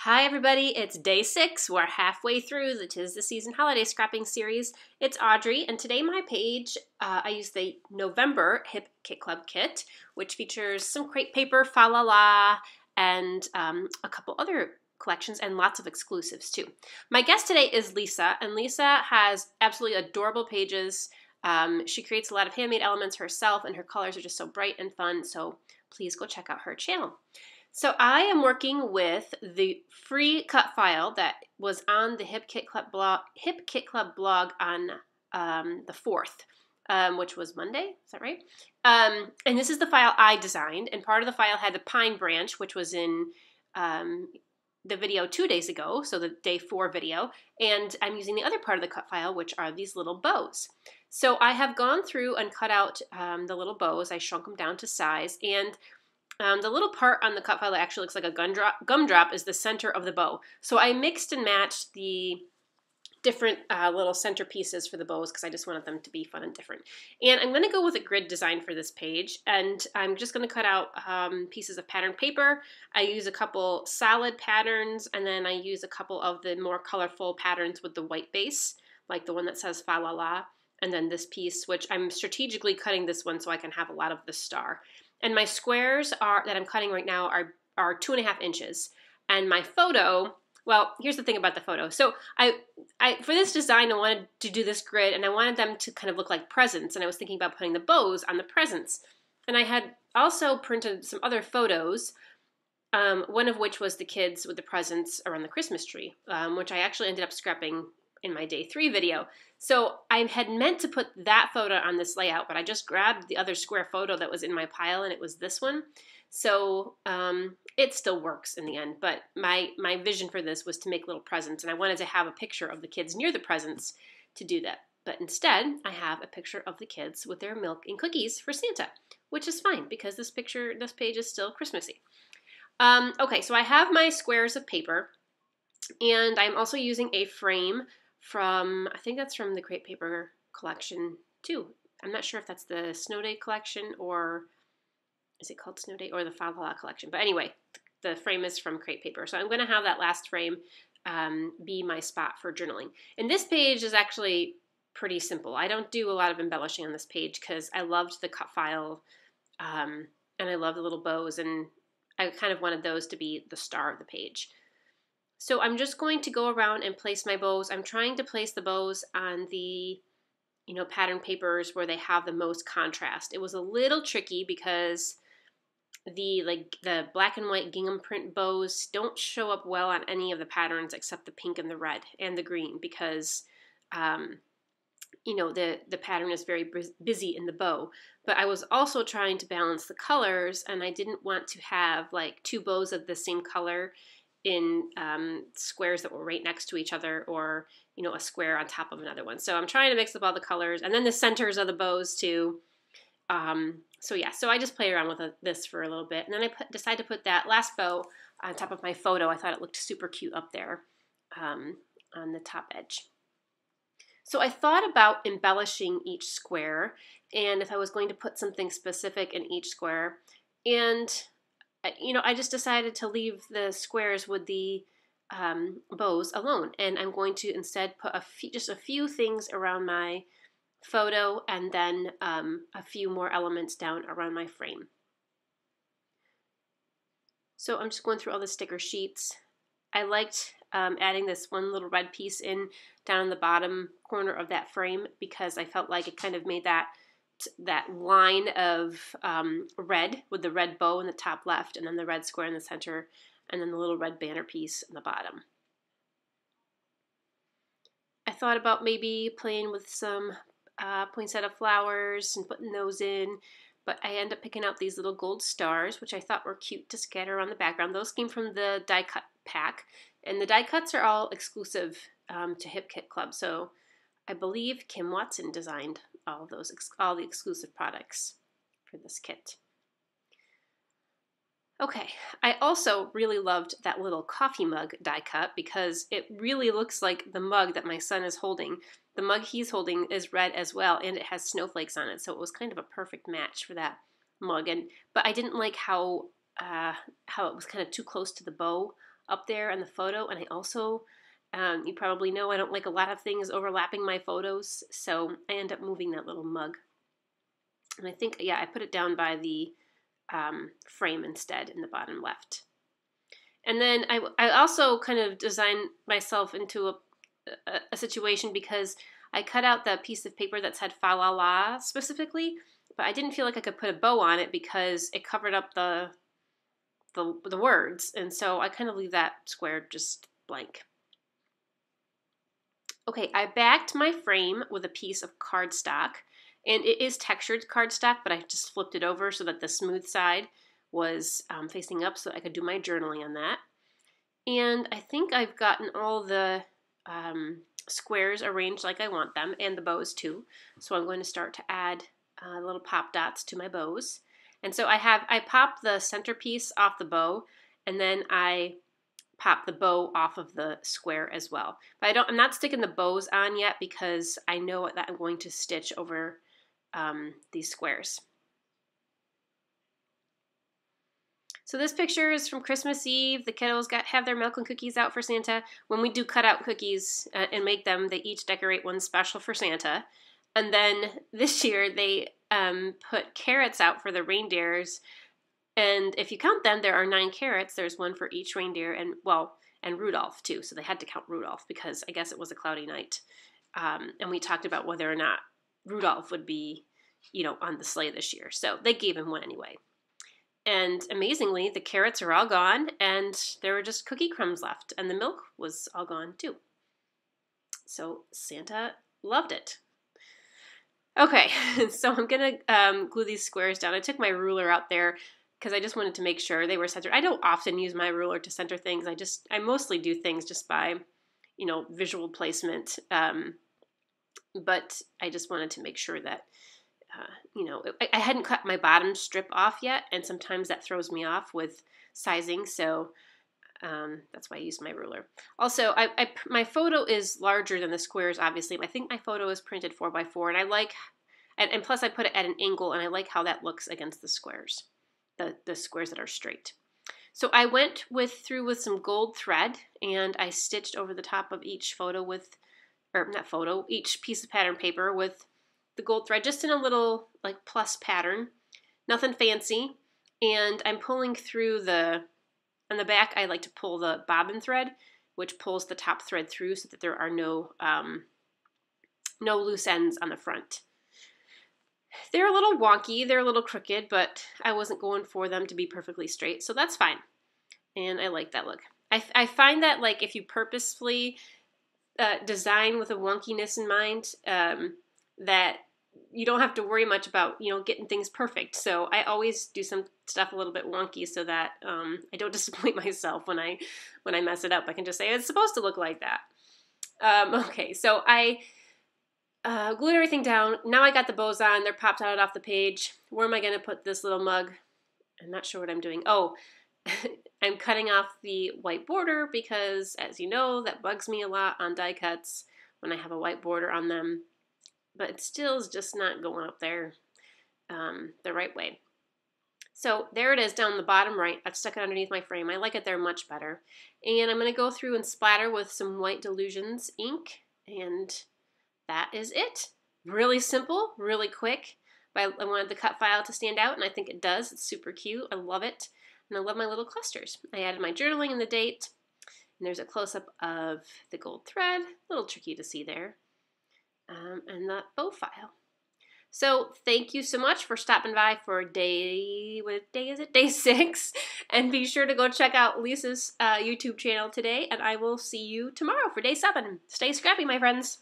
Hi everybody, it's day 6. We're halfway through the 'Tis the Season Holiday Scrapping Series. It's Audrey, and today my page, I use the November Hip Kit Club kit, which features some crepe paper, fa la la, and a couple other collections and lots of exclusives too. My guest today is Lisa, and Lisa has absolutely adorable pages. She creates a lot of handmade elements herself, and her colors are just so bright and fun, so please go check out her channel. So I am working with the free cut file that was on the Hip Kit Club blog on the 4th, which was Monday. Is that right? And this is the file I designed, and part of the file had the pine branch, which was in the video 2 days ago, so the day 4 video, and I'm using the other part of the cut file, which are these little bows. So I have gone through and cut out the little bows. I shrunk them down to size, and the little part on the cut file that actually looks like a gumdrop is the center of the bow. So I mixed and matched the different little center pieces for the bows because I just wanted them to be fun and different. And I'm going to go with a grid design for this page, and I'm just going to cut out pieces of patterned paper. I use a couple solid patterns, and then I use a couple of the more colorful patterns with the white base, like the one that says fa la la, and then this piece, which I'm strategically cutting this one so I can have a lot of the star. And my squares that I'm cutting right now are 2.5 inches. And my photo, well, here's the thing about the photo. So I for this design, I wanted to do this grid, and I wanted them to kind of look like presents. And I was thinking about putting the bows on the presents. And I had also printed some other photos, one of which was the kids with the presents around the Christmas tree, which I actually ended up scrapping in my day 3 video. So I had meant to put that photo on this layout, but I just grabbed the other square photo that was in my pile, and it was this one. So it still works in the end, but my vision for this was to make little presents, and I wanted to have a picture of the kids near the presents to do that. But instead, I have a picture of the kids with their milk and cookies for Santa, which is fine because this page is still Christmassy. Okay, so I have my squares of paper, and I'm also using a frame from, I think that's from the crepe paper collection too. I'm not sure if that's the Snow Day collection, or is it called Snow Day, or the Fa La La collection. But anyway, the frame is from crepe paper. So I'm going to have that last frame be my spot for journaling. And this page is actually pretty simple. I don't do a lot of embellishing on this page because I loved the cut file and I love the little bows, and I kind of wanted those to be the star of the page. So I'm just going to go around and place my bows. I'm trying to place the bows on the, pattern papers where they have the most contrast. It was a little tricky because the black and white gingham print bows don't show up well on any of the patterns except the pink and the red and the green because, the pattern is very busy in the bow. But I was also trying to balance the colors, and I didn't want to have like 2 bows of the same color in squares that were right next to each other, or a square on top of another one. So I'm trying to mix up all the colors, and then the centers of the bows too. So I just play around with this for a little bit, and then I decided to put that last bow on top of my photo. I thought it looked super cute up there on the top edge. So I thought about embellishing each square, and if I was going to put something specific in each square, and I just decided to leave the squares with the bows alone, and I'm going to instead put just a few things around my photo, and then a few more elements down around my frame. So I'm just going through all the sticker sheets. I liked adding this one little red piece in down in the bottom corner of that frame because I felt like it kind of made that line of red with the red bow in the top left, and then the red square in the center, and then the little red banner piece in the bottom. I thought about maybe playing with some poinsettia flowers and putting those in, but I ended up picking out these little gold stars, which I thought were cute to scatter around the background. Those came from the die cut pack, and the die cuts are all exclusive to Hip Kit Club, so I believe Kim Watson designed all the exclusive products for this kit. Okay, I also really loved that little coffee mug die cut because it really looks like the mug that my son is holding. The mug he's holding is red as well, and it has snowflakes on it, so it was kind of a perfect match for that mug. But I didn't like how it was kind of too close to the bow up there in the photo, and I also, you probably know I don't like a lot of things overlapping my photos, so I end up moving that little mug. And I think, yeah, I put it down by the frame instead in the bottom left. And then I also kind of designed myself into a situation because I cut out the piece of paper that said fa la la specifically, but I didn't feel like I could put a bow on it because it covered up the words, and so I kind of leave that square just blank. Okay, I backed my frame with a piece of cardstock, and it is textured cardstock, but I just flipped it over so that the smooth side was facing up so that I could do my journaling on that. And I think I've gotten all the squares arranged like I want them, and the bows too. So I'm going to start to add little pop dots to my bows. And so I pop the centerpiece off the bow, and then I pop the bow off of the square as well. But I'm not sticking the bows on yet because I know that I'm going to stitch over these squares. So this picture is from Christmas Eve. The kiddos have their milk and cookies out for Santa. When we do cut out cookies and make them, they each decorate one special for Santa. And then this year they put carrots out for the reindeers. And if you count them, there are 9 carrots. There's one for each reindeer and Rudolph too. So they had to count Rudolph because I guess it was a cloudy night. And we talked about whether or not Rudolph would be, on the sleigh this year. So they gave him one anyway. And amazingly, the carrots are all gone, and there were just cookie crumbs left, and the milk was all gone too. So Santa loved it. Okay, so I'm going to glue these squares down. I took my ruler out there because I just wanted to make sure they were centered. I don't often use my ruler to center things. I mostly do things just by, visual placement. But I just wanted to make sure that I hadn't cut my bottom strip off yet, and sometimes that throws me off with sizing, so that's why I used my ruler. Also, my photo is larger than the squares, obviously. I think my photo is printed 4x4, and and plus I put it at an angle, and I like how that looks against the squares, the squares that are straight. So I went through with some gold thread, and I stitched over the top of each each piece of pattern paper with the gold thread, just in a little like plus pattern, nothing fancy. And I'm pulling through on the back, I like to pull the bobbin thread, which pulls the top thread through so that there are no loose ends on the front. They're a little wonky, they're a little crooked, but I wasn't going for them to be perfectly straight, so that's fine. And I like that look. I find that like if you purposefully design with a wonkiness in mind, that you don't have to worry much about, getting things perfect. So I always do some stuff a little bit wonky so that I don't disappoint myself when I mess it up. I can just say, it's supposed to look like that. Okay, so I glued everything down. Now I got the bows on. They're popped out off the page. Where am I going to put this little mug? I'm not sure what I'm doing. Oh, I'm cutting off the white border because, as you know, that bugs me a lot on die cuts when I have a white border on them. But it still is just not going up there the right way. So there it is down the bottom right. I've stuck it underneath my frame. I like it there much better. And I'm going to go through and splatter with some White Delusions ink. And that is it. Really simple, really quick. But I wanted the cut file to stand out, and I think it does. It's super cute. I love it. And I love my little clusters. I added my journaling and the date. And there's a close-up of the gold thread. A little tricky to see there. And that bow file. So thank you so much for stopping by for what day is it? Day 6. And be sure to go check out Lisa's YouTube channel today, and I will see you tomorrow for day 7. Stay scrappy, my friends.